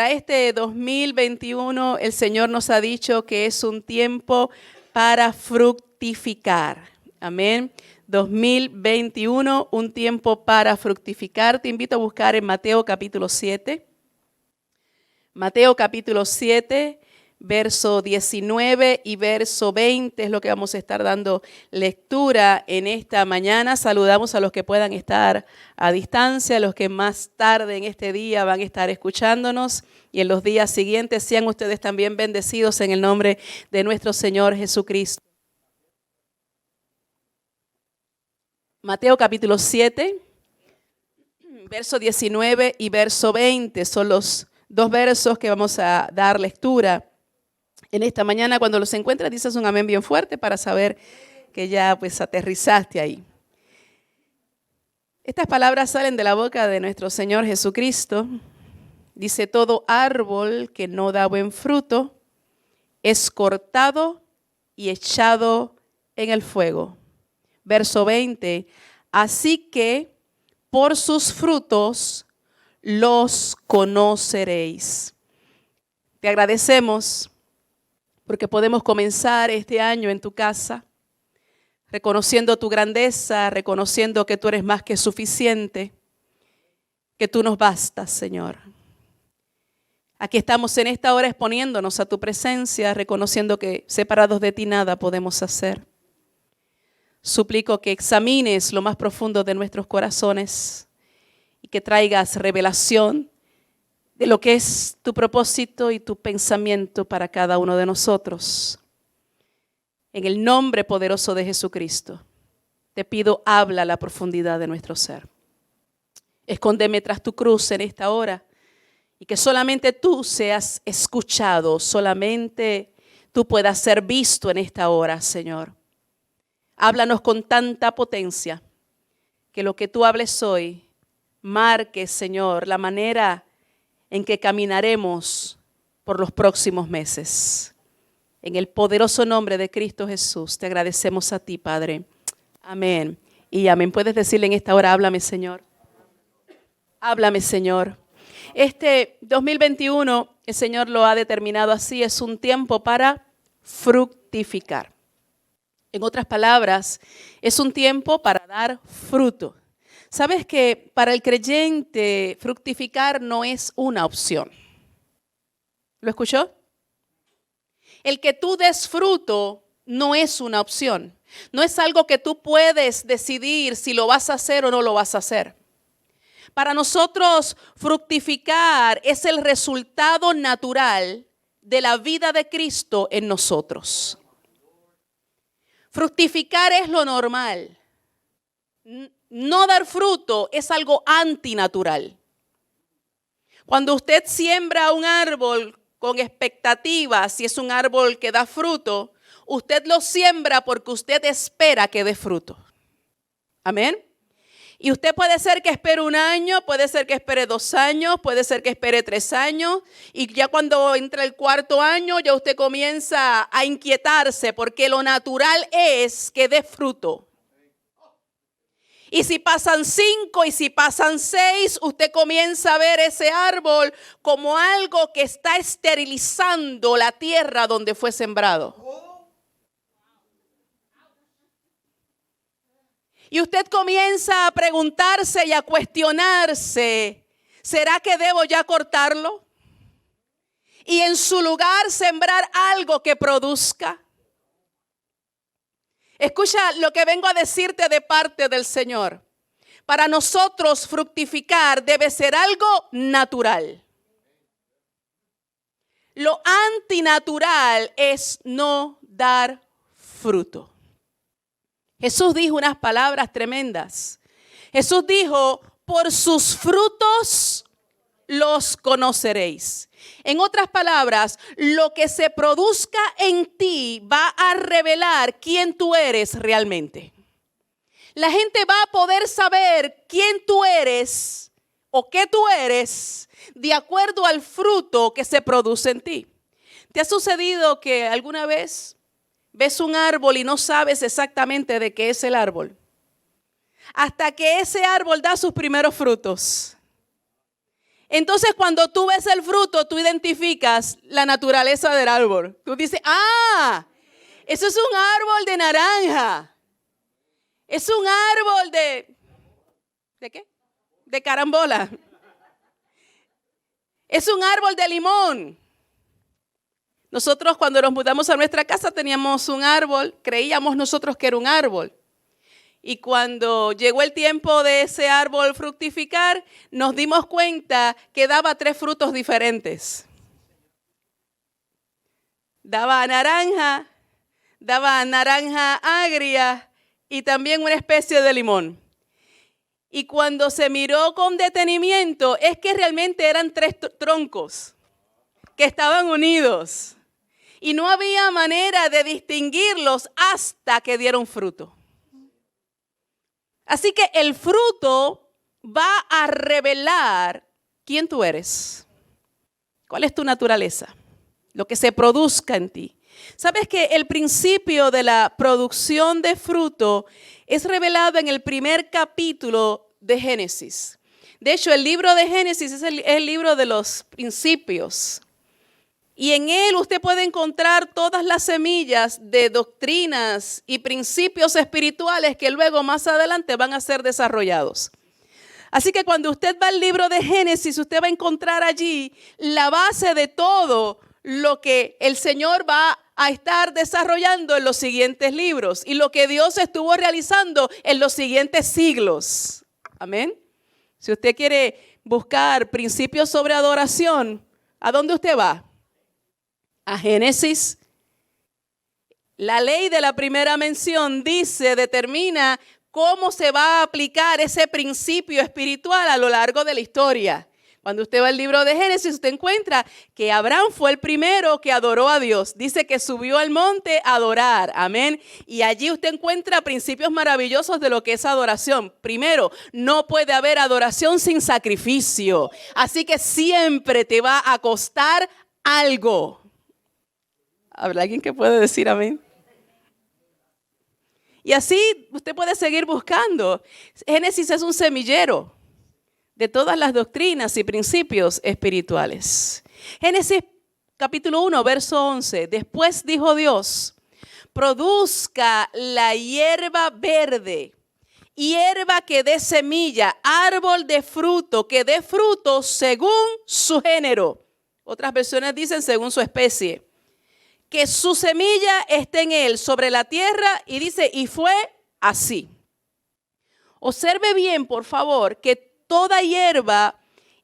para este 2021 el Señor nos ha dicho que es un tiempo para fructificar. Amén. 2021, un tiempo para fructificar. Te invito a buscar en Mateo capítulo 7. Mateo capítulo 7, verso 19 y verso 20 es lo que vamos a estar dando lectura en esta mañana. Saludamos a los que puedan estar a distancia, a los que más tarde en este día van a estar escuchándonos y en los días siguientes. Sean ustedes también bendecidos en el nombre de nuestro Señor Jesucristo. Mateo capítulo 7, verso 19 y verso 20 son los dos versos que vamos a dar lectura en esta mañana. Cuando los encuentres, dices un amén bien fuerte para saber que ya pues aterrizaste ahí. Estas palabras salen de la boca de nuestro Señor Jesucristo. Dice: todo árbol que no da buen fruto es cortado y echado en el fuego. Verso 20, así que por sus frutos los conoceréis. Te agradecemos porque podemos comenzar este año en tu casa, reconociendo tu grandeza, reconociendo que tú eres más que suficiente, que tú nos bastas, Señor. Aquí estamos en esta hora exponiéndonos a tu presencia, reconociendo que separados de ti nada podemos hacer. Suplico que examines lo más profundo de nuestros corazones y que traigas revelación de lo que es tu propósito y tu pensamiento para cada uno de nosotros. En el nombre poderoso de Jesucristo, te pido, habla a la profundidad de nuestro ser. Escóndeme tras tu cruz en esta hora y que solamente tú seas escuchado, solamente tú puedas ser visto en esta hora, Señor. Háblanos con tanta potencia que lo que tú hables hoy marque, Señor, la manera en que caminaremos por los próximos meses. En el poderoso nombre de Cristo Jesús, te agradecemos a ti, Padre. Amén y amén. Puedes decirle en esta hora: háblame, Señor. Háblame, Señor. Este 2021, el Señor lo ha determinado así, es un tiempo para fructificar. En otras palabras, es un tiempo para dar fruto. ¿Sabes que para el creyente fructificar no es una opción? ¿Lo escuchó? El que tú des fruto no es una opción. No es algo que tú puedes decidir si lo vas a hacer o no lo vas a hacer. Para nosotros, fructificar es el resultado natural de la vida de Cristo en nosotros. Fructificar es lo normal. No dar fruto es algo antinatural. Cuando usted siembra un árbol con expectativas, si es un árbol que da fruto, usted lo siembra porque usted espera que dé fruto. Amén. Y usted puede ser que espere 1 año, puede ser que espere 2 años, puede ser que espere 3 años. Y ya cuando entra el 4.º año, ya usted comienza a inquietarse porque lo natural es que dé fruto. Y si pasan 5 y si pasan 6, usted comienza a ver ese árbol como algo que está esterilizando la tierra donde fue sembrado. Y usted comienza a preguntarse y a cuestionarse: ¿será que debo ya cortarlo? Y en su lugar sembrar algo que produzca. Escucha lo que vengo a decirte de parte del Señor. Para nosotros fructificar debe ser algo natural. Lo antinatural es no dar fruto. Jesús dijo unas palabras tremendas. Jesús dijo: por sus frutos los conoceréis. En otras palabras, lo que se produzca en ti va a revelar quién tú eres realmente. La gente va a poder saber quién tú eres o qué tú eres de acuerdo al fruto que se produce en ti. ¿Te ha sucedido que alguna vez ves un árbol y no sabes exactamente de qué es el árbol? Hasta que ese árbol da sus primeros frutos. Entonces, cuando tú ves el fruto, tú identificas la naturaleza del árbol. Tú dices, eso es un árbol de naranja. Es un árbol ¿de qué? De carambola. Es un árbol de limón. Nosotros cuando nos mudamos a nuestra casa teníamos un árbol, creíamos nosotros que era un árbol. Y cuando llegó el tiempo de ese árbol fructificar, nos dimos cuenta que daba 3 frutos diferentes. Daba naranja agria y también una especie de limón. Y cuando se miró con detenimiento, es que realmente eran 3 troncos que estaban unidos. Y no había manera de distinguirlos hasta que dieron fruto. Así que el fruto va a revelar quién tú eres. ¿Cuál es tu naturaleza? Lo que se produzca en ti. ¿Sabes que el principio de la producción de fruto es revelado en el primer capítulo de Génesis? De hecho, el libro de Génesis es el libro de los principios. Y en él usted puede encontrar todas las semillas de doctrinas y principios espirituales que luego más adelante van a ser desarrollados. Así que cuando usted va al libro de Génesis, usted va a encontrar allí la base de todo lo que el Señor va a estar desarrollando en los siguientes libros y lo que Dios estuvo realizando en los siguientes siglos. Amén. Si usted quiere buscar principios sobre adoración, ¿a dónde usted va? A Génesis. La ley de la primera mención determina cómo se va a aplicar ese principio espiritual a lo largo de la historia. Cuando usted va al libro de Génesis, usted encuentra que Abraham fue el primero que adoró a Dios. Dice que subió al monte a adorar. Amén. Y allí usted encuentra principios maravillosos de lo que es adoración. Primero, no puede haber adoración sin sacrificio. Así que siempre te va a costar algo. ¿Habrá alguien que puede decir amén? Y así usted puede seguir buscando. Génesis es un semillero de todas las doctrinas y principios espirituales. Génesis capítulo 1, verso 11. Después dijo Dios, produzca la hierba verde, hierba que dé semilla, árbol de fruto, que dé fruto según su género. Otras versiones dicen según su especie. Que su semilla esté en él sobre la tierra y dice, y fue así. Observe bien, por favor, que toda hierba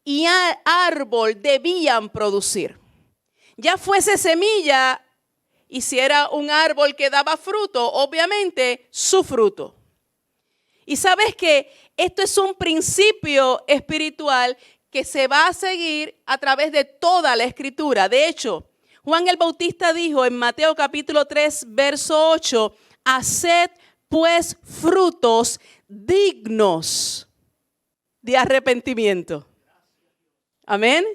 y árbol debían producir. Ya fuese semilla y si era un árbol que daba fruto, obviamente su fruto. Y sabes que esto es un principio espiritual que se va a seguir a través de toda la escritura. De hecho, Juan el Bautista dijo en Mateo capítulo 3, verso 8, haced pues frutos dignos de arrepentimiento. Amén.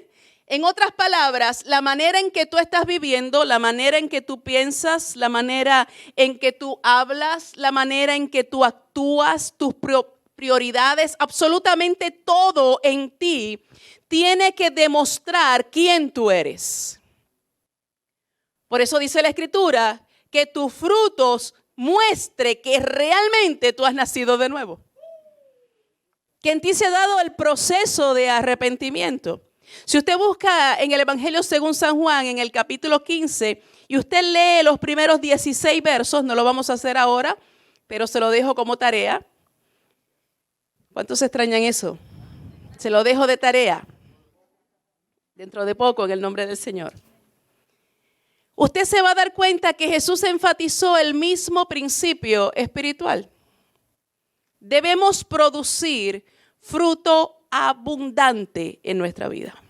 En otras palabras, la manera en que tú estás viviendo, la manera en que tú piensas, la manera en que tú hablas, la manera en que tú actúas, tus prioridades, absolutamente todo en ti tiene que demostrar quién tú eres. Por eso dice la Escritura que tus frutos muestre que realmente tú has nacido de nuevo. Que en ti se ha dado el proceso de arrepentimiento. Si usted busca en el Evangelio según San Juan, en el capítulo 15, y usted lee los primeros 16 versos, no lo vamos a hacer ahora, pero se lo dejo como tarea. ¿Cuántos extrañan eso? Se lo dejo de tarea. Dentro de poco, en el nombre del Señor. Usted se va a dar cuenta que Jesús enfatizó el mismo principio espiritual. Debemos producir fruto abundante en nuestra vida.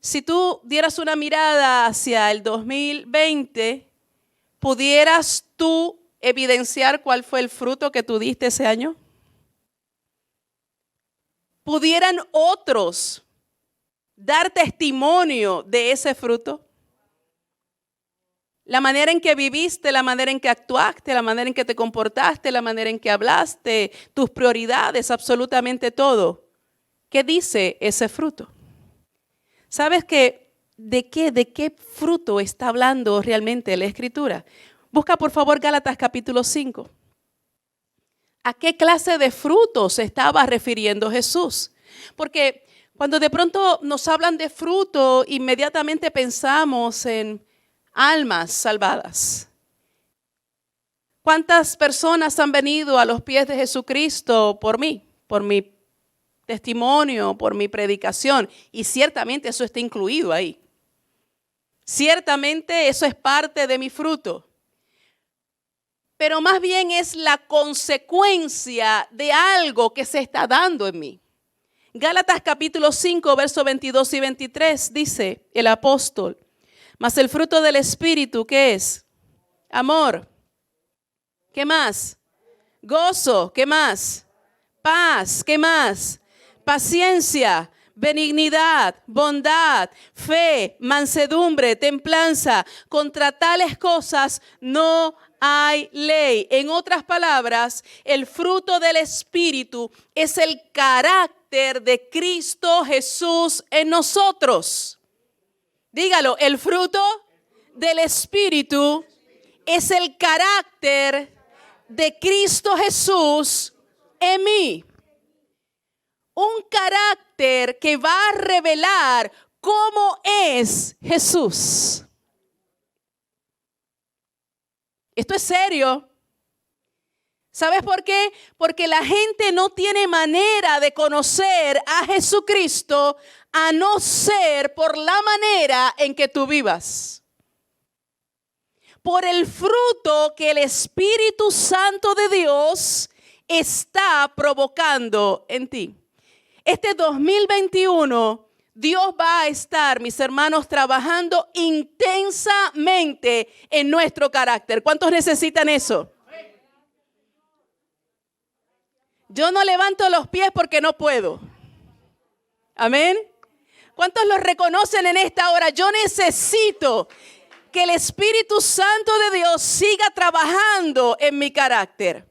Si tú dieras una mirada hacia el 2020, ¿pudieras tú evidenciar cuál fue el fruto que tú diste ese año? ¿Pudieran otros dar testimonio de ese fruto? La manera en que viviste, la manera en que actuaste, la manera en que te comportaste, la manera en que hablaste, tus prioridades, absolutamente todo. ¿Qué dice ese fruto? ¿Sabes de qué fruto está hablando realmente la Escritura? Busca por favor Gálatas capítulo 5. ¿A qué clase de frutos se estaba refiriendo Jesús? Porque cuando de pronto nos hablan de fruto, inmediatamente pensamos en almas salvadas. ¿Cuántas personas han venido a los pies de Jesucristo por mí, por mi testimonio, por mi predicación? Y ciertamente eso está incluido ahí. Ciertamente eso es parte de mi fruto. Pero más bien es la consecuencia de algo que se está dando en mí. Gálatas capítulo 5, versos 22 y 23 dice el apóstol: mas el fruto del Espíritu, ¿qué es? Amor. ¿Qué más? Gozo. ¿Qué más? Paz. ¿Qué más? Paciencia, benignidad, bondad, fe, mansedumbre, templanza. Contra tales cosas no hay ley. En otras palabras, el fruto del Espíritu es el carácter de Cristo Jesús en nosotros. Dígalo, el fruto del Espíritu es el carácter de Cristo Jesús en mí. Un carácter que va a revelar cómo es Jesús. Esto es serio. ¿Sabes por qué? Porque la gente no tiene manera de conocer a Jesucristo a no ser por la manera en que tú vivas. Por el fruto que el Espíritu Santo de Dios está provocando en ti. Este 2021, Dios va a estar, mis hermanos, trabajando intensamente en nuestro carácter. ¿Cuántos necesitan eso? Yo no levanto los pies porque no puedo. Amén. ¿Cuántos los reconocen en esta hora? Yo necesito que el Espíritu Santo de Dios siga trabajando en mi carácter.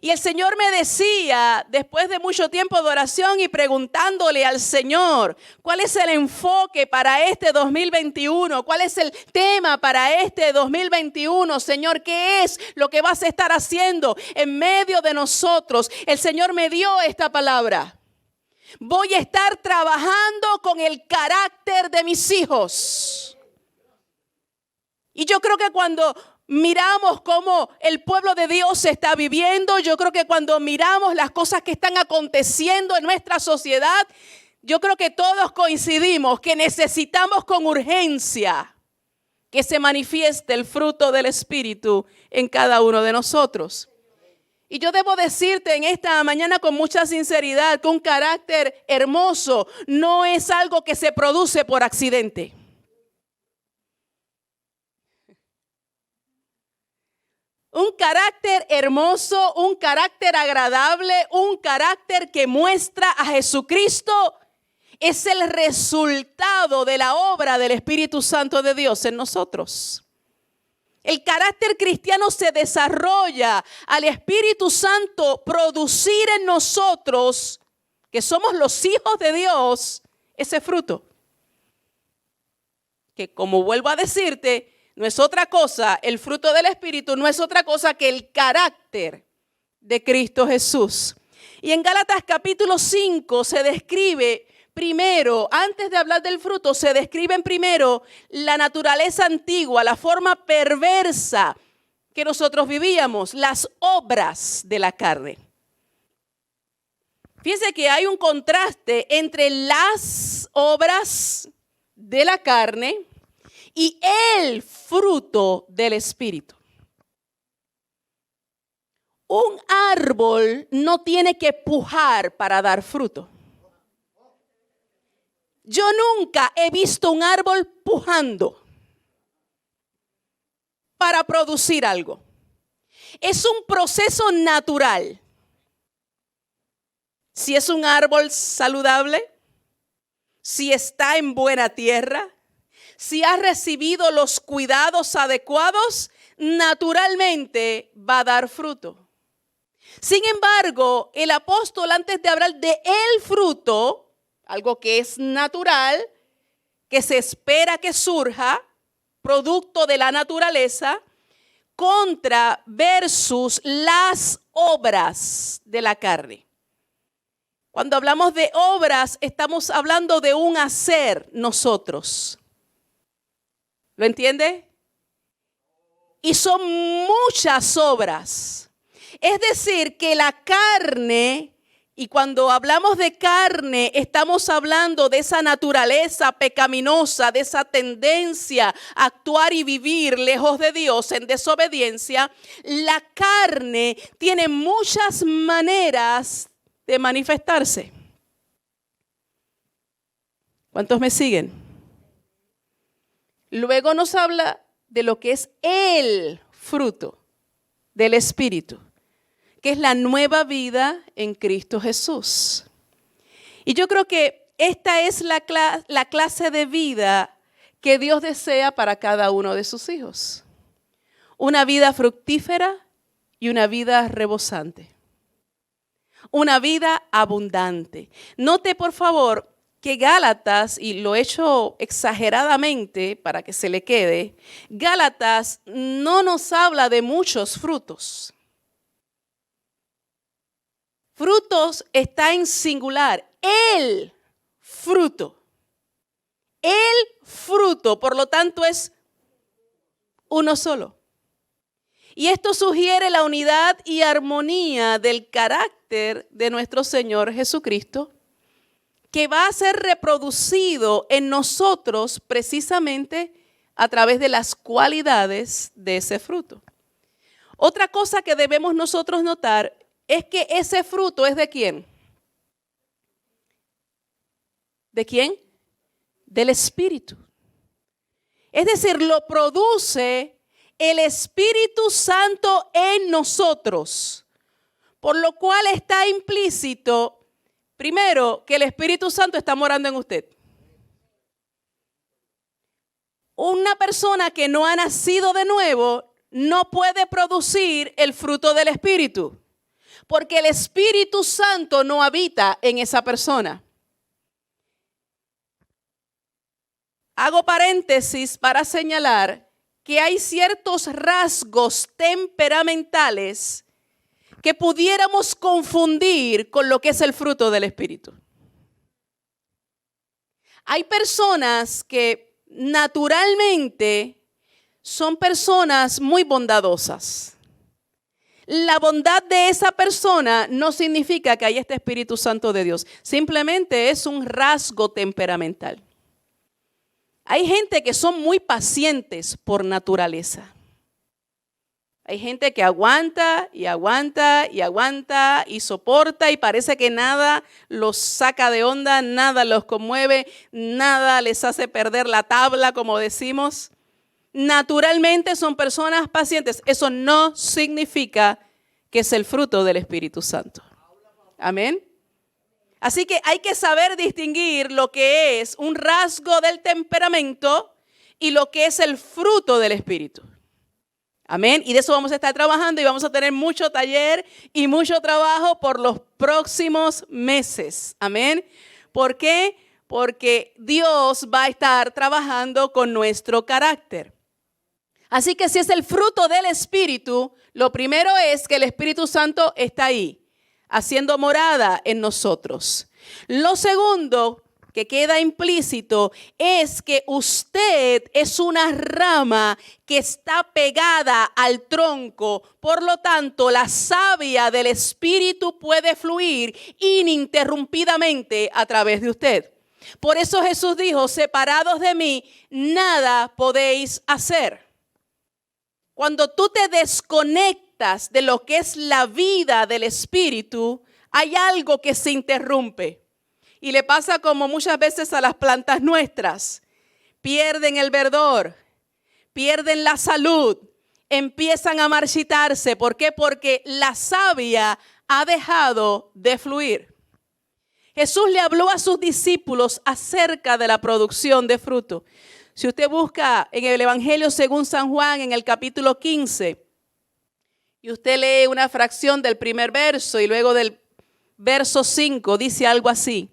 Y el Señor me decía, después de mucho tiempo de oración y preguntándole al Señor, ¿cuál es el enfoque para este 2021? ¿Cuál es el tema para este 2021? Señor, ¿qué es lo que vas a estar haciendo en medio de nosotros? El Señor me dio esta palabra. Voy a estar trabajando con el carácter de mis hijos. Y yo creo que cuando miramos cómo el pueblo de Dios se está viviendo, yo creo que cuando miramos las cosas que están aconteciendo en nuestra sociedad, yo creo que todos coincidimos que necesitamos con urgencia que se manifieste el fruto del Espíritu en cada uno de nosotros. Y yo debo decirte en esta mañana con mucha sinceridad que un carácter hermoso no es algo que se produce por accidente. Un carácter hermoso, un carácter agradable, un carácter que muestra a Jesucristo es el resultado de la obra del Espíritu Santo de Dios en nosotros. El carácter cristiano se desarrolla al Espíritu Santo producir en nosotros, que somos los hijos de Dios, ese fruto. Que como vuelvo a decirte, no es otra cosa, el fruto del Espíritu no es otra cosa que el carácter de Cristo Jesús. Y en Gálatas capítulo 5 se describe primero, antes de hablar del fruto, se describen primero la naturaleza antigua, la forma perversa que nosotros vivíamos, las obras de la carne. Fíjense que hay un contraste entre las obras de la carne y el fruto del Espíritu. Un árbol no tiene que pujar para dar fruto. Yo nunca he visto un árbol pujando para producir algo. Es un proceso natural. Si es un árbol saludable, si está en buena tierra, si ha recibido los cuidados adecuados, naturalmente va a dar fruto. Sin embargo, el apóstol, antes de hablar de el fruto, algo que es natural, que se espera que surja, producto de la naturaleza, contra versus las obras de la carne. Cuando hablamos de obras, estamos hablando de un hacer nosotros. ¿Lo entiende? Y son muchas obras. Es decir, que la carne, y cuando hablamos de carne, estamos hablando de esa naturaleza pecaminosa, de esa tendencia a actuar y vivir lejos de Dios en desobediencia. La carne tiene muchas maneras de manifestarse. ¿Cuántos me siguen? Luego nos habla de lo que es el fruto del Espíritu, que es la nueva vida en Cristo Jesús. Y yo creo que esta es la clase de vida que Dios desea para cada uno de sus hijos. Una vida fructífera y una vida rebosante. Una vida abundante. Note, por favor, que Gálatas, y lo he hecho exageradamente para que se le quede, Gálatas no nos habla de muchos frutos. Frutos está en singular. El fruto. El fruto, por lo tanto, es uno solo. Y esto sugiere la unidad y armonía del carácter de nuestro Señor Jesucristo, que va a ser reproducido en nosotros precisamente a través de las cualidades de ese fruto. Otra cosa que debemos nosotros notar es que ese fruto es ¿de quién? ¿De quién? Del Espíritu. Es decir, lo produce el Espíritu Santo en nosotros, por lo cual está implícito, primero, que el Espíritu Santo está morando en usted. Una persona que no ha nacido de nuevo no puede producir el fruto del Espíritu, porque el Espíritu Santo no habita en esa persona. Hago paréntesis para señalar que hay ciertos rasgos temperamentales que pudiéramos confundir con lo que es el fruto del Espíritu. Hay personas que naturalmente son personas muy bondadosas. La bondad de esa persona no significa que haya este Espíritu Santo de Dios. Simplemente es un rasgo temperamental. Hay gente que son muy pacientes por naturaleza. Hay gente que aguanta y aguanta y aguanta y soporta y parece que nada los saca de onda, nada los conmueve, nada les hace perder la tabla, como decimos. Naturalmente son personas pacientes. Eso no significa que es el fruto del Espíritu Santo. Amén. Así que hay que saber distinguir lo que es un rasgo del temperamento y lo que es el fruto del Espíritu. Amén. Y de eso vamos a estar trabajando y vamos a tener mucho taller y mucho trabajo por los próximos meses. Amén. ¿Por qué? Porque Dios va a estar trabajando con nuestro carácter. Así que si es el fruto del Espíritu, lo primero es que el Espíritu Santo está ahí, haciendo morada en nosotros. Lo segundo que queda implícito es que usted es una rama que está pegada al tronco. Por lo tanto, la savia del Espíritu puede fluir ininterrumpidamente a través de usted. Por eso Jesús dijo, separados de mí, nada podéis hacer. Cuando tú te desconectas de lo que es la vida del Espíritu, hay algo que se interrumpe. Y le pasa como muchas veces a las plantas nuestras. Pierden el verdor, pierden la salud, empiezan a marchitarse. ¿Por qué? Porque la savia ha dejado de fluir. Jesús le habló a sus discípulos acerca de la producción de fruto. Si usted busca en el Evangelio según San Juan, en el capítulo 15, y usted lee una fracción del primer verso y luego del verso 5, dice algo así.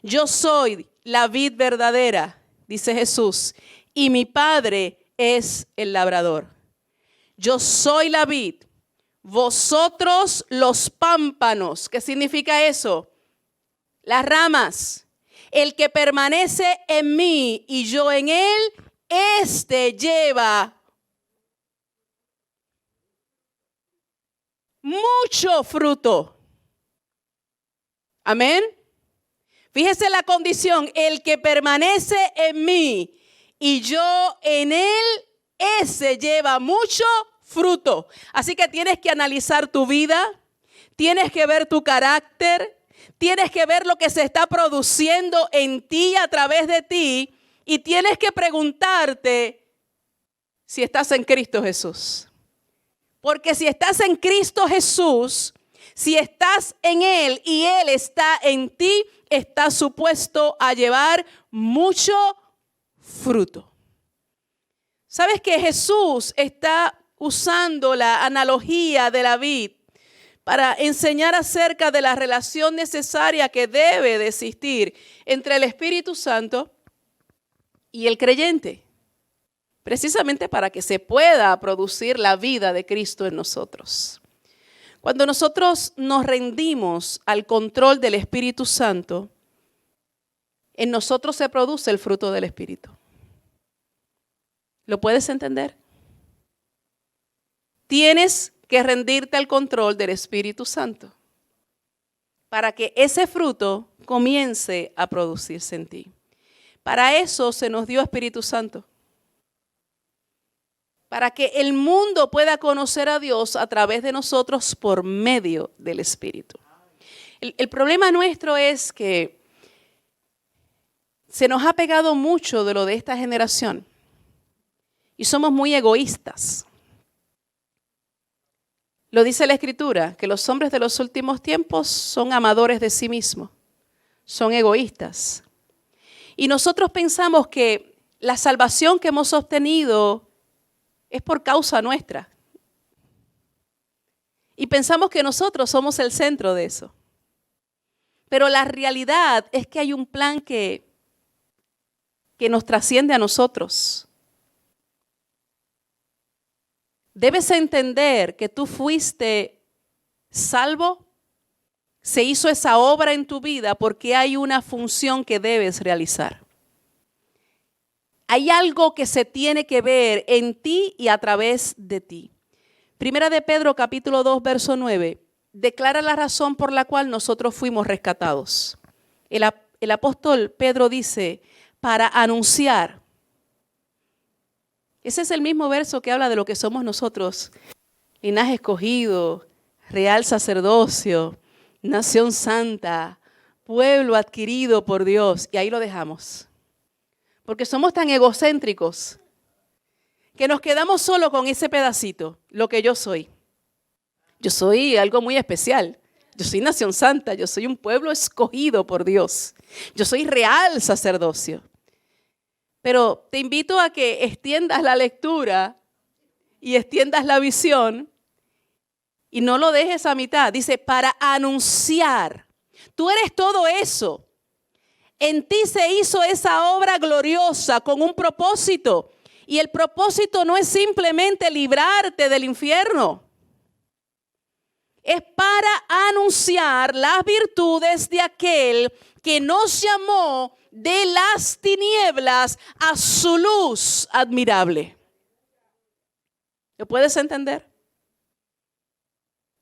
Yo soy la vid verdadera, dice Jesús, y mi Padre es el labrador. Yo soy la vid, vosotros los pámpanos. ¿Qué significa eso? Las ramas. El que permanece en mí y yo en él, este lleva mucho fruto. Amén. Fíjese la condición, el que permanece en mí y yo en él, ese lleva mucho fruto. Así que tienes que analizar tu vida, tienes que ver tu carácter, tienes que ver lo que se está produciendo en ti a través de ti y tienes que preguntarte si estás en Cristo Jesús. Porque si estás en Cristo Jesús, si estás en Él y Él está en ti, estás supuesto a llevar mucho fruto. ¿Sabes que Jesús está usando la analogía de la vid para enseñar acerca de la relación necesaria que debe de existir entre el Espíritu Santo y el creyente? Precisamente para que se pueda producir la vida de Cristo en nosotros. Cuando nosotros nos rendimos al control del Espíritu Santo, en nosotros se produce el fruto del Espíritu. ¿Lo puedes entender? Tienes que rendirte al control del Espíritu Santo para que ese fruto comience a producirse en ti. Para eso se nos dio Espíritu Santo. Para que el mundo pueda conocer a Dios a través de nosotros por medio del Espíritu. El problema nuestro es que se nos ha pegado mucho de lo de esta generación y somos muy egoístas. Lo dice la Escritura, que los hombres de los últimos tiempos son amadores de sí mismos, son egoístas. Y nosotros pensamos que la salvación que hemos obtenido es por causa nuestra. Y pensamos que nosotros somos el centro de eso. Pero la realidad es que hay un plan que nos trasciende a nosotros. Debes entender que tú fuiste salvo, se hizo esa obra en tu vida porque hay una función que debes realizar. Hay algo que se tiene que ver en ti y a través de ti. Primera de Pedro, capítulo 2, verso 9, declara la razón por la cual nosotros fuimos rescatados. El apóstol Pedro dice, para anunciar. Ese es el mismo verso que habla de lo que somos nosotros. Linaje escogido, real sacerdocio, nación santa, pueblo adquirido por Dios. Y ahí lo dejamos. Porque somos tan egocéntricos que nos quedamos solo con ese pedacito, lo que yo soy. Yo soy algo muy especial. Yo soy nación santa, yo soy un pueblo escogido por Dios. Yo soy real sacerdocio. Pero te invito a que extiendas la lectura y extiendas la visión y no lo dejes a mitad. Dice, para anunciar. Tú eres todo eso. En ti se hizo esa obra gloriosa con un propósito. Y el propósito no es simplemente librarte del infierno. Es para anunciar las virtudes de aquel que nos llamó de las tinieblas a su luz admirable. ¿Lo puedes entender?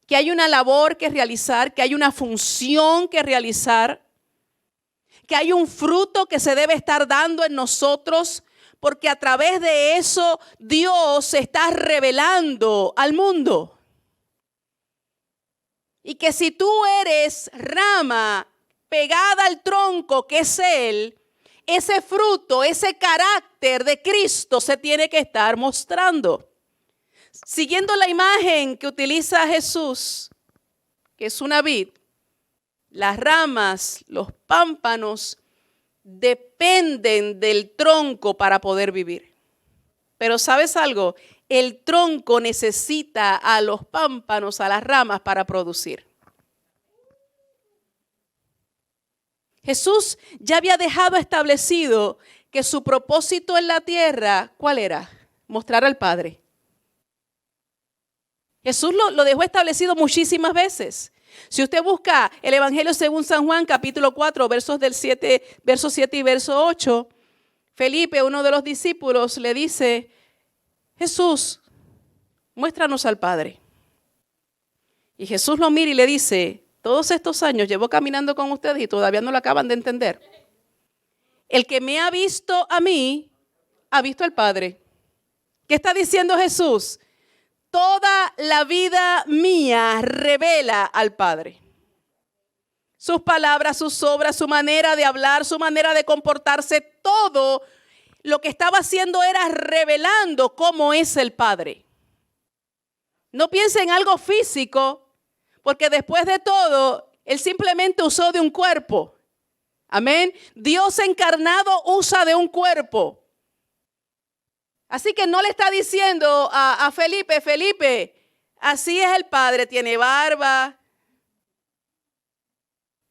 Que hay una labor que realizar, que hay una función que realizar, que hay un fruto que se debe estar dando en nosotros, porque a través de eso Dios se está revelando al mundo. Y que si tú eres rama pegada al tronco que es Él, ese fruto, ese carácter de Cristo se tiene que estar mostrando. Siguiendo la imagen que utiliza Jesús, que es una vid, las ramas, los pámpanos dependen del tronco para poder vivir. Pero ¿sabes algo? El tronco necesita a los pámpanos, a las ramas para producir. Jesús ya había dejado establecido que su propósito en la tierra, ¿cuál era? Mostrar al Padre. Jesús lo dejó establecido muchísimas veces. Si usted busca el Evangelio según San Juan, capítulo 4, verso 7 y verso 8, Felipe, uno de los discípulos, le dice, Jesús, muéstranos al Padre. Y Jesús lo mira y le dice, todos estos años llevo caminando con ustedes y todavía no lo acaban de entender. El que me ha visto a mí, ha visto al Padre. ¿Qué está diciendo Jesús? Toda la vida mía revela al Padre. Sus palabras, sus obras, su manera de hablar, su manera de comportarse, todo lo que estaba haciendo era revelando cómo es el Padre. No piense en algo físico, porque después de todo, Él simplemente usó de un cuerpo. Amén. Dios encarnado usa de un cuerpo. Así que no le está diciendo a Felipe, Felipe, así es el Padre, tiene barba,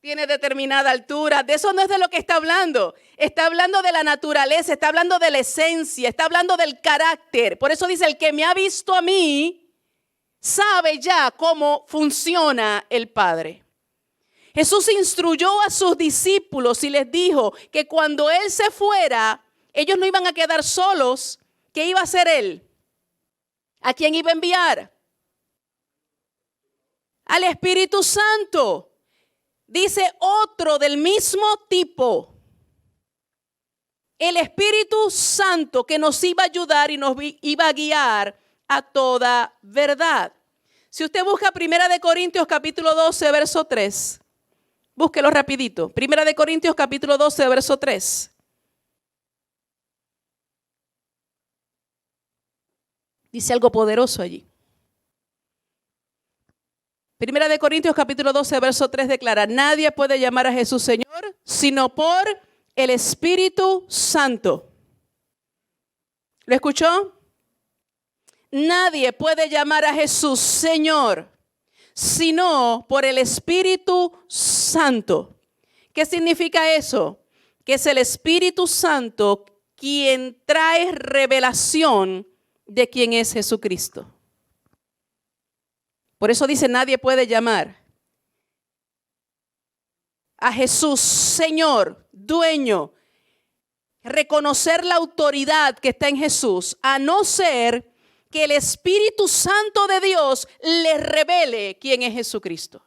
tiene determinada altura. De eso no es de lo que está hablando. Está hablando de la naturaleza, está hablando de la esencia, está hablando del carácter. Por eso dice, el que me ha visto a mí, sabe ya cómo funciona el Padre. Jesús instruyó a sus discípulos y les dijo que cuando Él se fuera, ellos no iban a quedar solos. ¿Qué iba a hacer Él? ¿A quién iba a enviar? Al Espíritu Santo. Dice otro del mismo tipo. El Espíritu Santo que nos iba a ayudar y nos iba a guiar a toda verdad. Si usted busca 1 Corintios capítulo 12, verso 3. Búsquelo rapidito. 1 Corintios capítulo 12, verso 3. Dice algo poderoso allí. 1 Corintios capítulo 12, verso 3 declara, nadie puede llamar a Jesús Señor, sino por el Espíritu Santo. ¿Lo escuchó? Nadie puede llamar a Jesús Señor, sino por el Espíritu Santo. ¿Qué significa eso? Que es el Espíritu Santo quien trae revelación de quién es Jesucristo. Por eso dice, nadie puede llamar a Jesús Señor, dueño, reconocer la autoridad que está en Jesús, a no ser que el Espíritu Santo de Dios le revele quién es Jesucristo.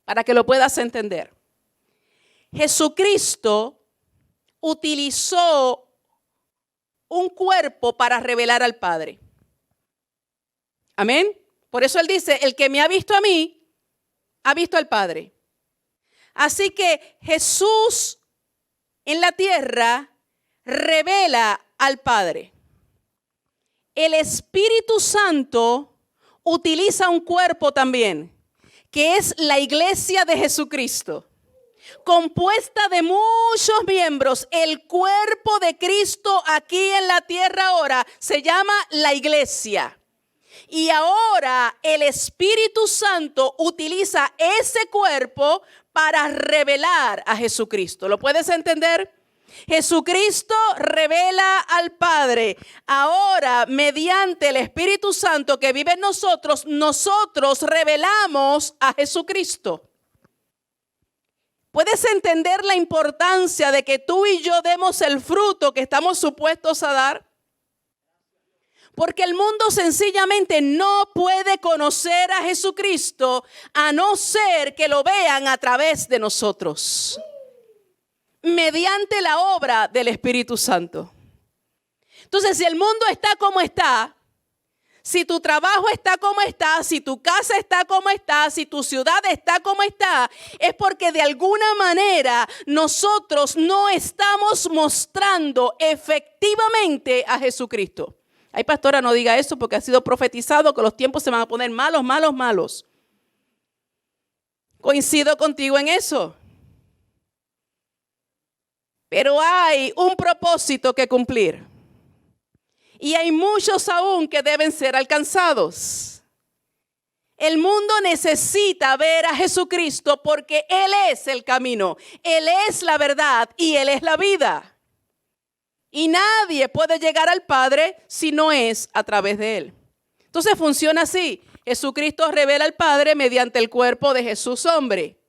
Para que lo puedas entender. Jesucristo utilizó un cuerpo para revelar al Padre. Amén. Por eso Él dice, el que me ha visto a mí, ha visto al Padre. Así que Jesús en la tierra revela al Padre. El Espíritu Santo utiliza un cuerpo también, que es la iglesia de Jesucristo. Compuesta de muchos miembros, el cuerpo de Cristo aquí en la tierra ahora se llama la iglesia. Y ahora el Espíritu Santo utiliza ese cuerpo para revelar a Jesucristo. ¿Lo puedes entender? Jesucristo revela al Padre. Ahora, mediante el Espíritu Santo que vive en nosotros, nosotros revelamos a Jesucristo. ¿Puedes entender la importancia de que tú y yo demos el fruto que estamos supuestos a dar? Porque el mundo sencillamente no puede conocer a Jesucristo a no ser que lo vean a través de nosotros. Mediante la obra del Espíritu Santo. Entonces, si el mundo está como está, si tu trabajo está como está, si tu casa está como está, si tu ciudad está como está, es porque de alguna manera nosotros no estamos mostrando efectivamente a Jesucristo. Ay, pastora, no diga eso porque ha sido profetizado que los tiempos se van a poner malos, malos, malos. Coincido contigo en eso. Pero hay un propósito que cumplir. Y hay muchos aún que deben ser alcanzados. El mundo necesita ver a Jesucristo porque Él es el camino, Él es la verdad y Él es la vida. Y nadie puede llegar al Padre si no es a través de Él. Entonces funciona así. Jesucristo revela al Padre mediante el cuerpo de Jesús hombre.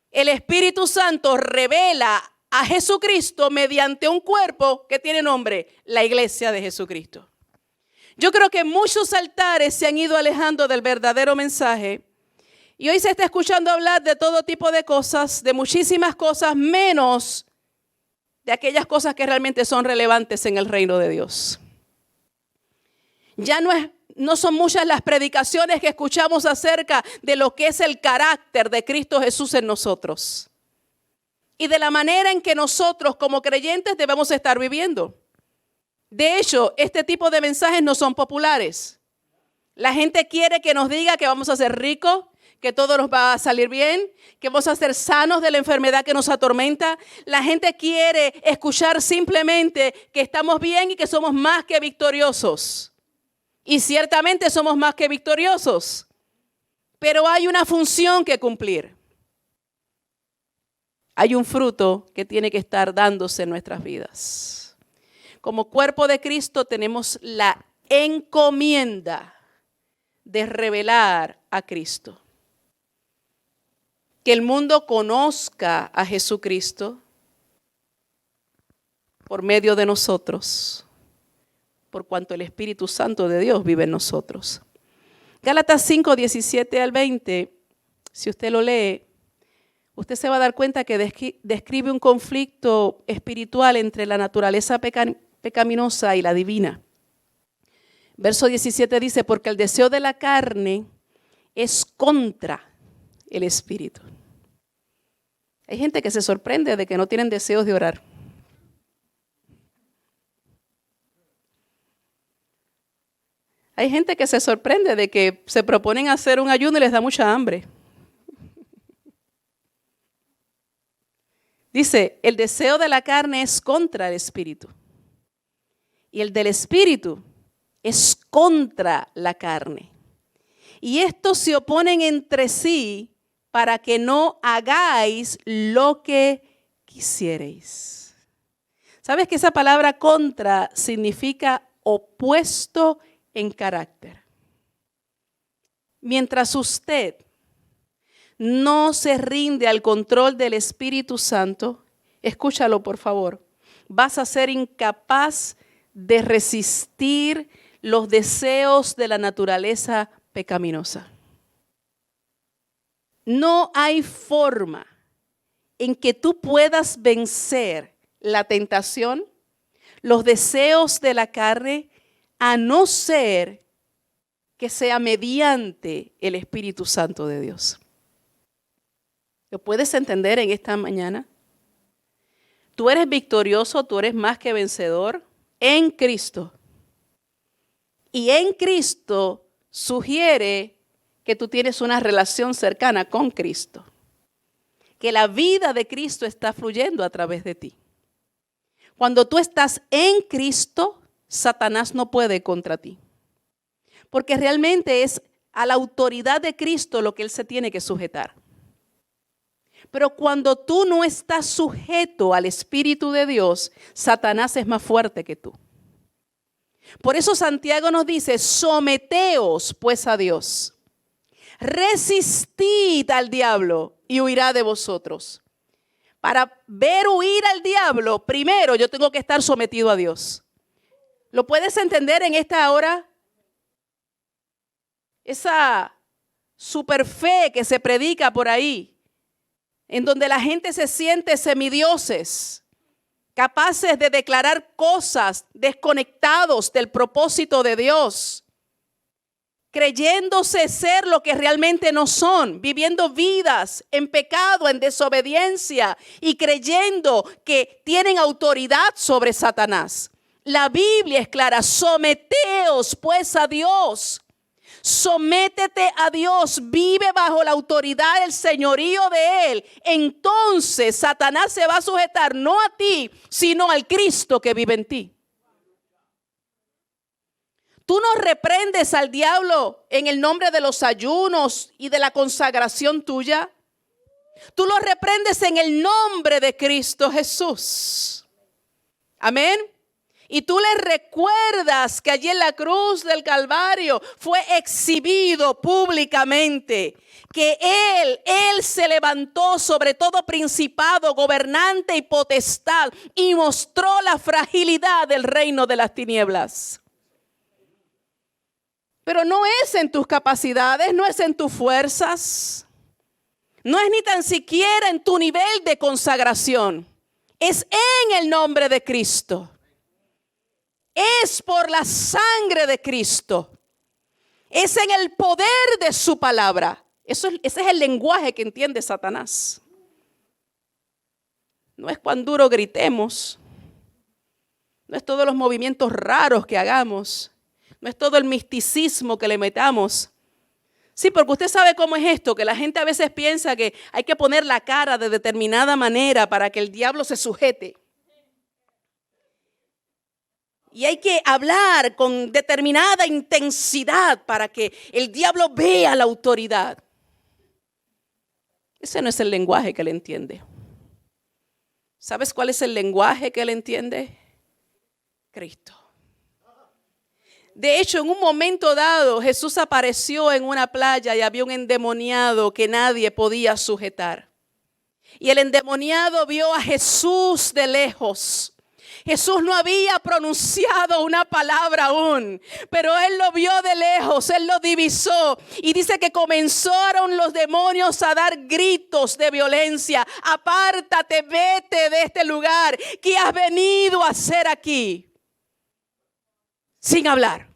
El Espíritu Santo revela a Jesucristo mediante un cuerpo que tiene nombre, la iglesia de Jesucristo. Yo creo que muchos altares se han ido alejando del verdadero mensaje y hoy se está escuchando hablar de todo tipo de cosas, de muchísimas cosas, menos de aquellas cosas que realmente son relevantes en el reino de Dios. Ya no son muchas las predicaciones que escuchamos acerca de lo que es el carácter de Cristo Jesús en nosotros y de la manera en que nosotros como creyentes debemos estar viviendo. De hecho, este tipo de mensajes no son populares. La gente quiere que nos diga que vamos a ser ricos, que todo nos va a salir bien, que vamos a ser sanos de la enfermedad que nos atormenta. La gente quiere escuchar simplemente que estamos bien y que somos más que victoriosos. Y ciertamente somos más que victoriosos. Pero hay una función que cumplir. Hay un fruto que tiene que estar dándose en nuestras vidas. Como cuerpo de Cristo tenemos la encomienda de revelar a Cristo. Que el mundo conozca a Jesucristo por medio de nosotros, por cuanto el Espíritu Santo de Dios vive en nosotros. Gálatas 5, 17 al 20, si usted lo lee, usted se va a dar cuenta que describe un conflicto espiritual entre la naturaleza pecaminosa y la divina. Verso 17 dice, porque el deseo de la carne es contra el espíritu. Hay gente que se sorprende de que no tienen deseos de orar. Hay gente que se sorprende de que se proponen hacer un ayuno y les da mucha hambre. Dice, el deseo de la carne es contra el espíritu. Y el del espíritu es contra la carne. Y estos se oponen entre sí para que no hagáis lo que quisierais. ¿Sabes que esa palabra contra significa opuesto en carácter? Mientras usted no se rinde al control del Espíritu Santo, escúchalo por favor, vas a ser incapaz de resistir los deseos de la naturaleza pecaminosa. No hay forma en que tú puedas vencer la tentación, los deseos de la carne, a no ser que sea mediante el Espíritu Santo de Dios. ¿Lo puedes entender en esta mañana? Tú eres victorioso, tú eres más que vencedor en Cristo. Y en Cristo sugiere que tú tienes una relación cercana con Cristo. Que la vida de Cristo está fluyendo a través de ti. Cuando tú estás en Cristo, Satanás no puede contra ti. Porque realmente es a la autoridad de Cristo lo que él se tiene que sujetar. Pero cuando tú no estás sujeto al Espíritu de Dios, Satanás es más fuerte que tú. Por eso Santiago nos dice, someteos pues a Dios. Resistid al diablo y huirá de vosotros. Para ver huir al diablo, primero yo tengo que estar sometido a Dios. ¿Lo puedes entender en esta hora? Esa super fe que se predica por ahí, en donde la gente se siente semidioses, capaces de declarar cosas desconectados del propósito de Dios, creyéndose ser lo que realmente no son, viviendo vidas en pecado, en desobediencia y creyendo que tienen autoridad sobre Satanás. La Biblia es clara, someteos pues a Dios. Sométete a Dios, vive bajo la autoridad del señorío de Él. Entonces Satanás se va a sujetar no a ti, sino al Cristo que vive en ti. Tú no reprendes al diablo en el nombre de los ayunos y de la consagración tuya. Tú lo reprendes en el nombre de Cristo Jesús. Amén. Y tú le recuerdas que allí en la cruz del Calvario fue exhibido públicamente que Él se levantó sobre todo principado, gobernante y potestad y mostró la fragilidad del reino de las tinieblas. Pero no es en tus capacidades, no es en tus fuerzas, no es ni tan siquiera en tu nivel de consagración. Es en el nombre de Cristo. Es por la sangre de Cristo. Es en el poder de su palabra. Ese es el lenguaje que entiende Satanás. No es cuán duro gritemos. No es todos los movimientos raros que hagamos. No es todo el misticismo que le metamos. Sí, porque usted sabe cómo es esto, que la gente a veces piensa que hay que poner la cara de determinada manera para que el diablo se sujete. Y hay que hablar con determinada intensidad para que el diablo vea la autoridad. Ese no es el lenguaje que él entiende. ¿Sabes cuál es el lenguaje que él entiende? Cristo. De hecho, en un momento dado, Jesús apareció en una playa y había un endemoniado que nadie podía sujetar. Y el endemoniado vio a Jesús de lejos. Jesús no había pronunciado una palabra aún, pero él lo vio de lejos, él lo divisó. Y dice que comenzaron los demonios a dar gritos de violencia. Apártate, vete de este lugar. ¿Qué has venido a hacer aquí? Sin hablar.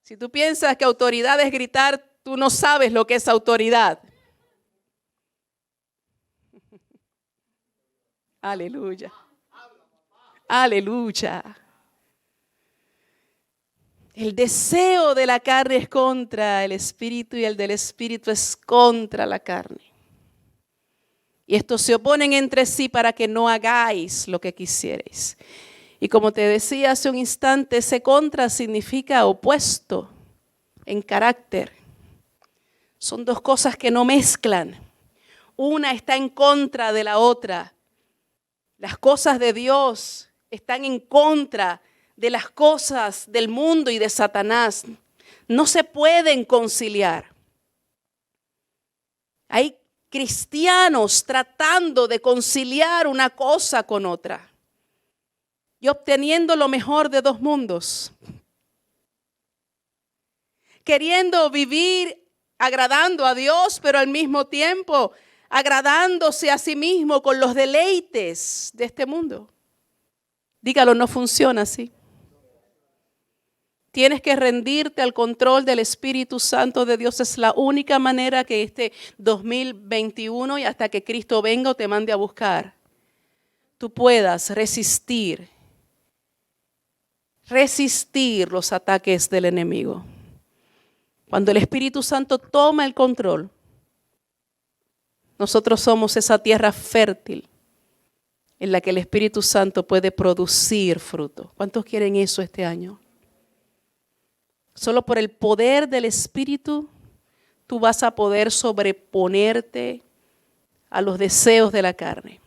Si tú piensas que autoridad es gritar, tú no sabes lo que es autoridad. Aleluya. Aleluya. El deseo de la carne es contra el espíritu y el del espíritu es contra la carne. Y estos se oponen entre sí para que no hagáis lo que quisierais. Y como te decía hace un instante, ese contra significa opuesto en carácter. Son dos cosas que no mezclan. Una está en contra de la otra. Las cosas de Dios están en contra de las cosas del mundo y de Satanás. No se pueden conciliar. Hay cristianos tratando de conciliar una cosa con otra y obteniendo lo mejor de dos mundos. Queriendo vivir agradando a Dios, pero al mismo tiempo agradándose a sí mismo con los deleites de este mundo. Dígalo, no funciona así. Tienes que rendirte al control del Espíritu Santo de Dios. Es la única manera que este 2021 y hasta que Cristo venga o te mande a buscar, tú puedas resistir los ataques del enemigo. Cuando el Espíritu Santo toma el control, nosotros somos esa tierra fértil en la que el Espíritu Santo puede producir fruto. ¿Cuántos quieren eso este año? Solo por el poder del Espíritu tú vas a poder sobreponerte a los deseos de la carne.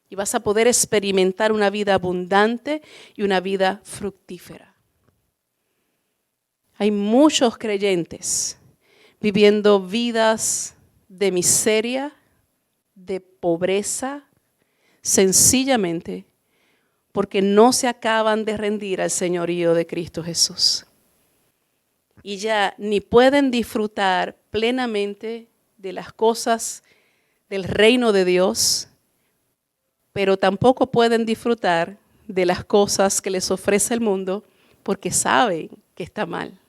Y vas a poder experimentar una vida abundante y una vida fructífera. Hay muchos creyentes viviendo vidas de miseria, de pobreza, sencillamente porque no se acaban de rendir al señorío de Cristo Jesús. Y ya ni pueden disfrutar plenamente de las cosas del reino de Dios, pero tampoco pueden disfrutar de las cosas que les ofrece el mundo porque saben que está mal.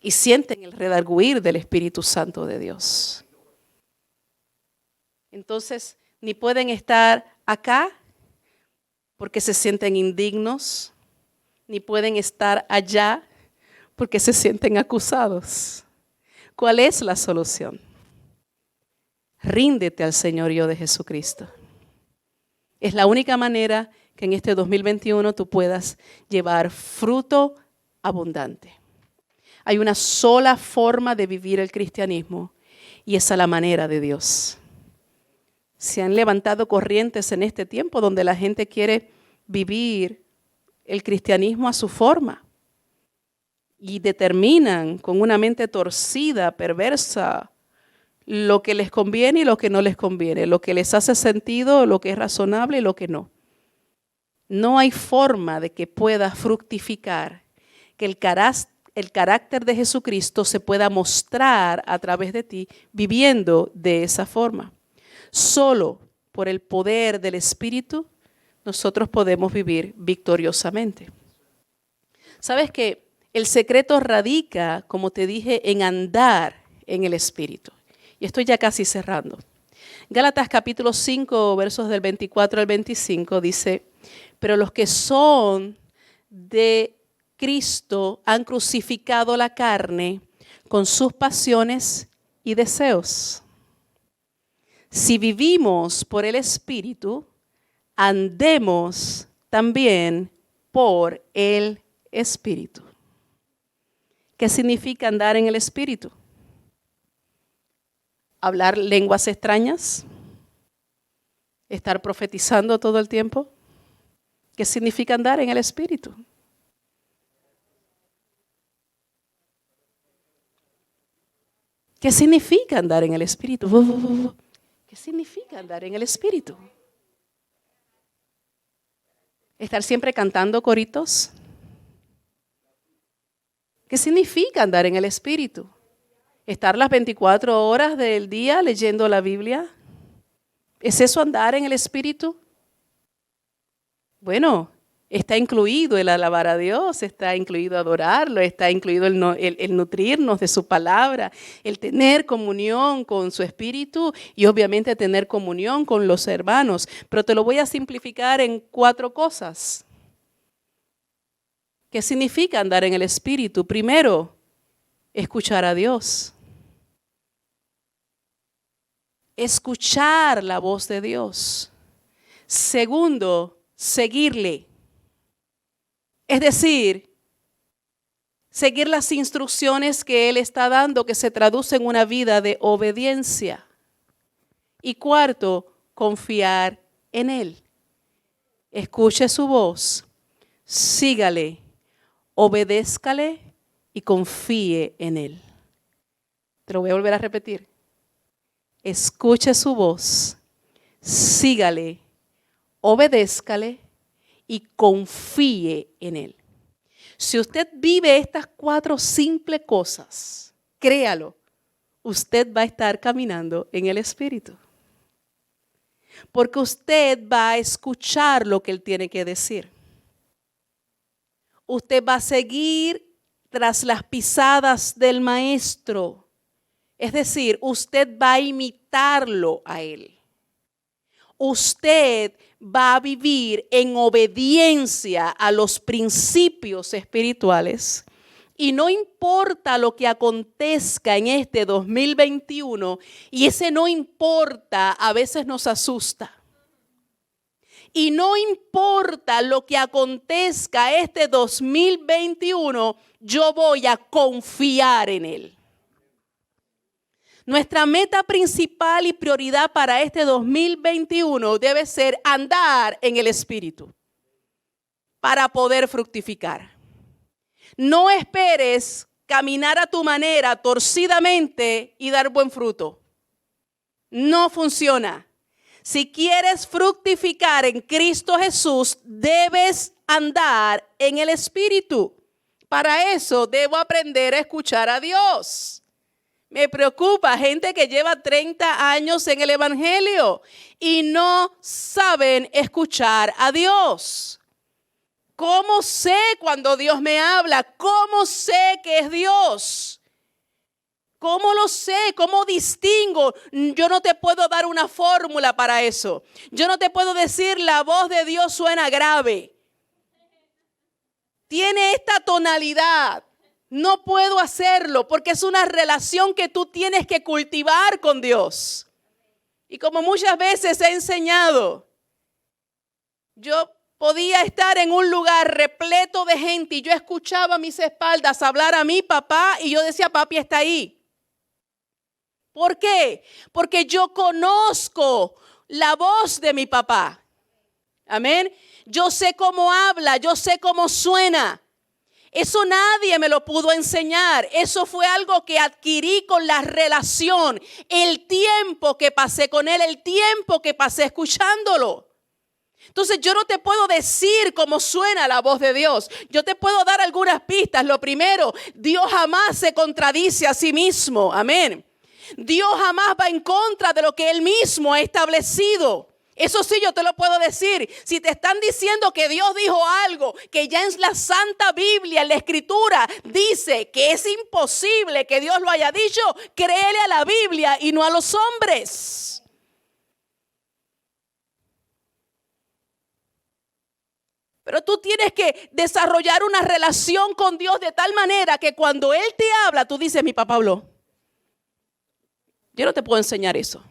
Y sienten el redarguir del Espíritu Santo de Dios. Entonces, ni pueden estar acá porque se sienten indignos, ni pueden estar allá porque se sienten acusados. ¿Cuál es la solución? Ríndete al señorío de Jesucristo. Es la única manera que en este 2021 tú puedas llevar fruto abundante. Hay una sola forma de vivir el cristianismo y esa es la manera de Dios. Se han levantado corrientes en este tiempo donde la gente quiere vivir el cristianismo a su forma y determinan con una mente torcida, perversa, lo que les conviene y lo que no les conviene, lo que les hace sentido, lo que es razonable y lo que no. No hay forma de que pueda fructificar, que el carácter de Jesucristo se pueda mostrar a través de ti viviendo de esa forma. Solo por el poder del Espíritu nosotros podemos vivir victoriosamente. ¿Sabes qué? El secreto radica, como te dije, en andar en el Espíritu. Y estoy ya casi cerrando. Gálatas capítulo 5, versos del 24 al 25 dice, pero los que son de Cristo han crucificado la carne con sus pasiones y deseos. Si vivimos por el Espíritu, andemos también por el Espíritu. ¿Qué significa andar en el Espíritu? ¿Hablar lenguas extrañas? ¿Estar profetizando todo el tiempo? ¿Qué significa andar en el Espíritu? ¿Qué significa andar en el Espíritu? ¿Qué significa andar en el Espíritu? ¿Estar siempre cantando coritos? ¿Qué significa andar en el Espíritu? ¿Estar las 24 horas del día leyendo la Biblia? ¿Es eso andar en el Espíritu? Bueno, está incluido el alabar a Dios, está incluido adorarlo, está incluido el nutrirnos de su palabra, el tener comunión con su Espíritu y obviamente tener comunión con los hermanos. Pero te lo voy a simplificar en 4 cosas. ¿Qué significa andar en el Espíritu? Primero, escuchar a Dios. Escuchar la voz de Dios. Segundo, seguirle. Es decir, seguir las instrucciones que Él está dando, que se traduce en una vida de obediencia. Y cuarto, confiar en Él. Escuche su voz, sígale, obedézcale y confíe en Él. Te lo voy a volver a repetir. Escuche su voz, sígale, obedézcale y confíe en Él. Si usted vive estas 4 simples cosas, créalo, usted va a estar caminando en el Espíritu. Porque usted va a escuchar lo que Él tiene que decir. Usted va a seguir tras las pisadas del Maestro. Es decir, usted va a imitarlo a Él. Usted va a vivir en obediencia a los principios espirituales y no importa lo que acontezca en este 2021, y ese no importa a veces nos asusta. Y no importa lo que acontezca este 2021, yo voy a confiar en Él. Nuestra meta principal y prioridad para este 2021 debe ser andar en el Espíritu para poder fructificar. No esperes caminar a tu manera torcidamente y dar buen fruto. No funciona. Si quieres fructificar en Cristo Jesús, debes andar en el Espíritu. Para eso debo aprender a escuchar a Dios. Me preocupa gente que lleva 30 años en el Evangelio y no saben escuchar a Dios. ¿Cómo sé cuando Dios me habla? ¿Cómo sé que es Dios? ¿Cómo lo sé? ¿Cómo distingo? Yo no te puedo dar una fórmula para eso. Yo no te puedo decir la voz de Dios suena grave. Tiene esta tonalidad. No puedo hacerlo porque es una relación que tú tienes que cultivar con Dios. Y como muchas veces he enseñado, yo Podía estar en un lugar repleto de gente y yo escuchaba a mis espaldas hablar a mi papá y yo decía, papi está ahí. ¿Por qué? Porque yo conozco la voz de mi papá. Amén. Yo sé cómo habla, yo sé cómo suena. Eso nadie me lo pudo enseñar. Eso fue algo que adquirí con la relación, el tiempo que pasé con él, el tiempo que pasé escuchándolo. Entonces yo no te puedo decir cómo suena la voz de Dios. Yo te puedo dar algunas pistas. Lo primero, Dios jamás se contradice a sí mismo. Amén. Dios jamás va en contra de lo que Él mismo ha establecido. Eso sí yo te lo puedo decir. Si te están diciendo que Dios dijo algo que ya en la Santa Biblia, en la Escritura, dice que es imposible que Dios lo haya dicho, créele a la Biblia y no a los hombres. Pero tú tienes que desarrollar una relación con Dios de tal manera que cuando Él te habla, tú dices, mi papá habló. Yo no te puedo enseñar eso.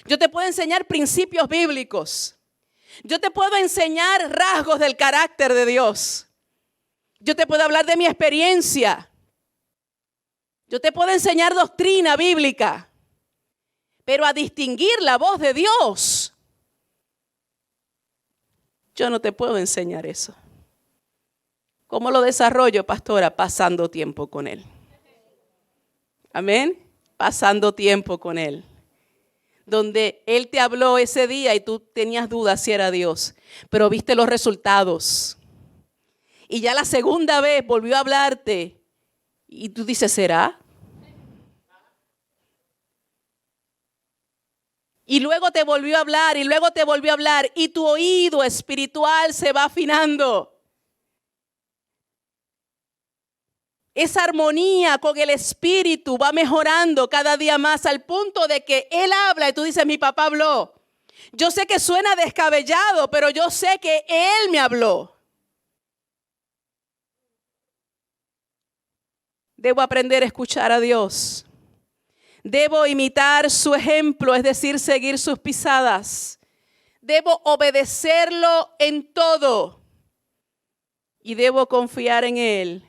Yo te puedo enseñar principios bíblicos. Yo te puedo enseñar rasgos del carácter de Dios. Yo te puedo hablar de mi experiencia. Yo te puedo enseñar doctrina bíblica. Pero a distinguir la voz de Dios, yo no te puedo enseñar eso. ¿Cómo lo desarrollo, pastora? Pasando tiempo con Él. Amén. Pasando tiempo con Él. Donde Él te habló ese día y tú tenías dudas si era Dios, pero viste los resultados. Y ya la segunda vez volvió a hablarte y tú dices, ¿será? Y luego te volvió a hablar y luego te volvió a hablar y tu oído espiritual se va afinando. Esa armonía con el Espíritu va mejorando cada día más al punto de que Él habla y tú dices, mi papá habló. Yo sé que suena descabellado, pero yo sé que Él me habló. Debo aprender a escuchar a Dios. Debo imitar su ejemplo, es decir, seguir sus pisadas. Debo obedecerlo en todo. Y debo confiar en Él.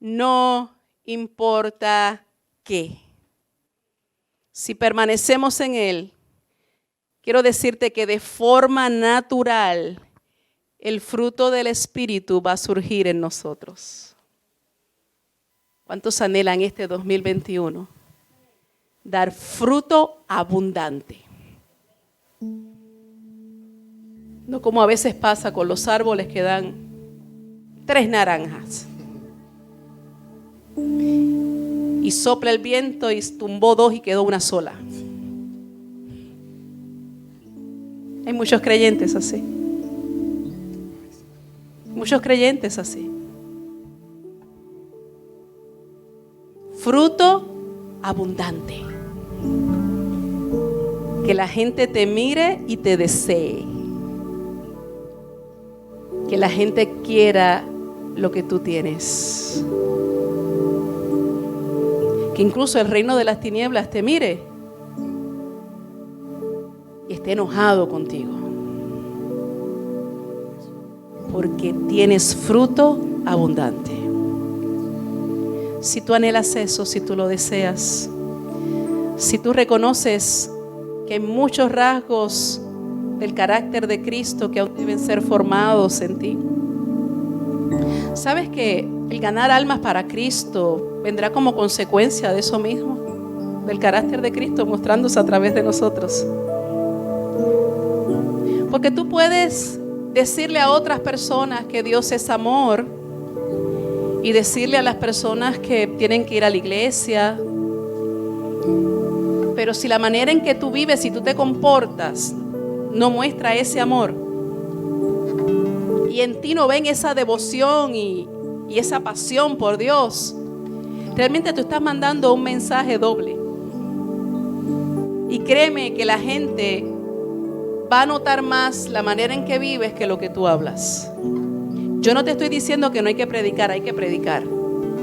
No importa qué. Si permanecemos en Él, quiero decirte que de forma natural el fruto del Espíritu va a surgir en nosotros. ¿Cuántos anhelan este 2021? Dar fruto abundante. No como a veces pasa con los árboles que dan 3 naranjas. Y sopla el viento y tumbó 2 y quedó una sola. Hay muchos creyentes así. Muchos creyentes así. Fruto abundante. Que la gente te mire y te desee. Que la gente quiera lo que tú tienes. Que incluso el reino de las tinieblas te mire y esté enojado contigo. Porque tienes fruto abundante. Si tú anhelas eso, si tú lo deseas, si tú reconoces que hay muchos rasgos del carácter de Cristo que aún deben ser formados en ti. ¿Sabes que el ganar almas para Cristo vendrá como consecuencia de eso mismo? Del carácter de Cristo mostrándose a través de nosotros. Porque tú puedes decirle a otras personas que Dios es amor y decirle a las personas que tienen que ir a la iglesia. Pero si la manera en que tú vives y tú te comportas no muestra ese amor y en ti no ven esa devoción y esa pasión por Dios, realmente tú estás mandando un mensaje doble. Y créeme que la gente va a notar más la manera en que vives que lo que tú hablas. Yo no te estoy diciendo que no hay que predicar, hay que predicar.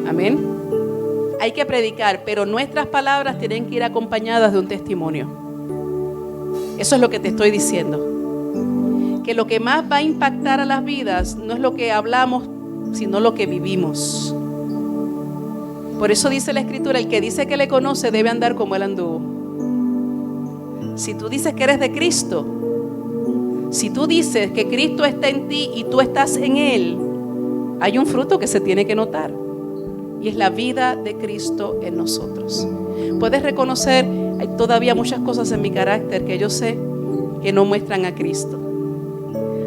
Amén. Hay que predicar, pero nuestras palabras tienen que ir acompañadas de un testimonio. Eso es lo que te estoy diciendo. que lo que más va a impactar a las vidas no es lo que hablamos, sino lo que vivimos. Por eso dice la Escritura, el que dice que le conoce debe andar como él anduvo. Si tú dices que eres de Cristo, si tú dices que Cristo está en ti y tú estás en Él, hay un fruto que se tiene que notar. Y es la vida de Cristo en nosotros. Puedes reconocer, hay todavía muchas cosas en mi carácter que yo sé que no muestran a Cristo.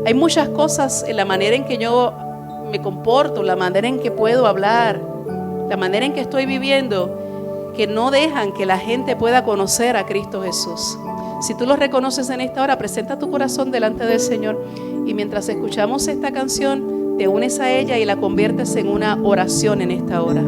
Hay muchas cosas en la manera en que yo me comporto, la manera en que puedo hablar, la manera en que estoy viviendo, que no dejan que la gente pueda conocer a Cristo Jesús. Si tú lo reconoces en esta hora, presenta tu corazón delante del Señor y mientras escuchamos esta canción, te unes a ella y la conviertes en una oración en esta hora.